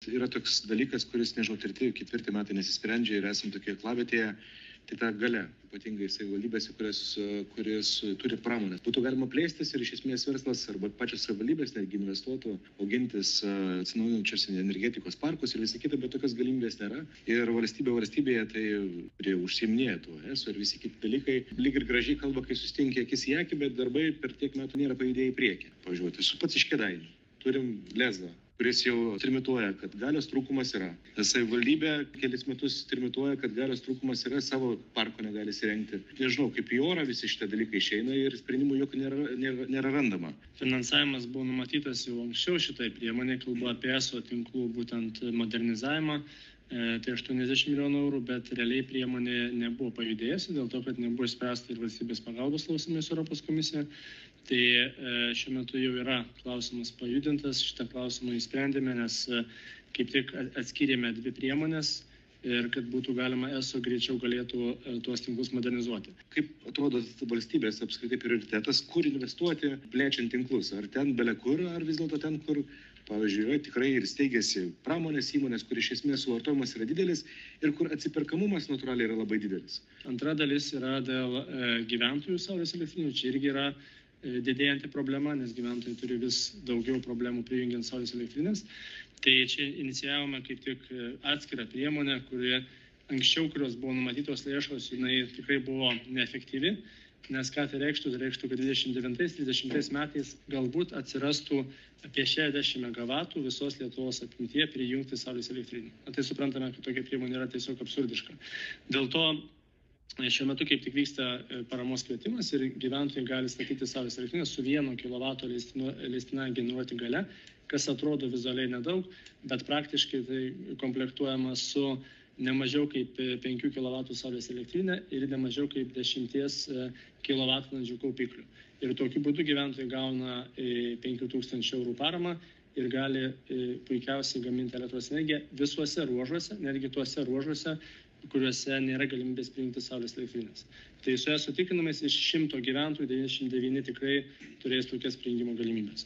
Yra toks dalykas, kuris, nežinau, 3-4 metai nesisprendžia ir esame tokie aklavietėje, tai ta galia, ypatingai savivaldybėse, kuris turi pramonės. Būtų galima plėstis ir iš esmės verslas arba pačios savivaldybės netgi investuotų, augintis atsinaujinančios energetikos parkus ir visi kita, bet tokios galimybės nėra. Ir valstybėje tai užsiiminėja tuo. Ir visi kiti dalykai lyg ir gražiai kalba, kai susitinkia akis į akį, bet darbai per tiek metų nėra pajudėję į priekį. Pažiūrėti, esu pats iš Kėdainių. Turim Lezą, kuris jau trimituoja, kad galios trūkumas yra. Savivaldybė kelis metus trimituoja, kad galios trūkumas yra, savo parko negali įsirengti. Nežinau, kaip į orą visi šitie dalykai išeina ir sprendimų jokių nėra randama. Finansavimas buvo numatytas jau anksčiau šitai priemonė, kalbu apie ESO tinklų būtent modernizavimą. Tai 80 milijonų eurų, bet realiai priemonė nebuvo pajudėjusi, dėl to, kad nebuvo išspręsta ir valstybės pagalbos klausimais Europos komisija. Tai šiuo metu jau yra klausimas pajudintas, šitą klausimą įsprendėme, nes kaip tik atskyrėme 2 priemonės ir kad būtų galima ESO greičiau galėtų tuos tinklus modernizuoti. Kaip atrodo valstybės apskritai prioritetas, kur investuoti, plečiant tinklus? Ar ten bele kur, ar vis dėlto ten, kur, pavyzdžiui, yra tikrai ir steigėsi pramonės įmonės, kur iš esmės suvartojimas yra didelis ir kur atsiperkamumas natūraliai yra labai didelis? Antra dalis yra dėl gyventojų saulės elektrinių. Čia irgi yra didėjanti problema, nes gyventojai turi vis daugiau problemų prijungiant saulės elektrinės. Tai čia inicijavome kaip tik atskirą priemonę, kuri anksčiau, kurios buvo numatytos lėšos, jinai tikrai buvo neefektyvi, nes ką tai reikštų, kad 29-30 metais galbūt atsirastų apie 60 MW visos Lietuvos apimtyje prijungti saulės elektrinių. Tai suprantame, kad tokia priemonė yra tiesiog absurdiška. Dėl to šiuo metu kaip tik vyksta paramos kvietimas ir gyventojai gali statyti saulės elektrinę su 1 kW leistina generuoti galia, kas atrodo vizualiai nedaug, bet praktiškai tai komplektuojama su ne mažiau kaip 5 kW saulės elektrinė ir ne mažiau kaip 10 kWh kaupiklių. Ir tokiu būdu gyventojai gauna 5000 eurų paramą ir gali puikiausiai gaminti elektros energiją visuose ruožuose, netgi tuose ruožuose, kuriuose nėra galimybės prijungti saulės elektrinės. Tai su ESO tikrinamais iš 100 gyventojų 99 tikrai turės tokias prijungimo galimybės.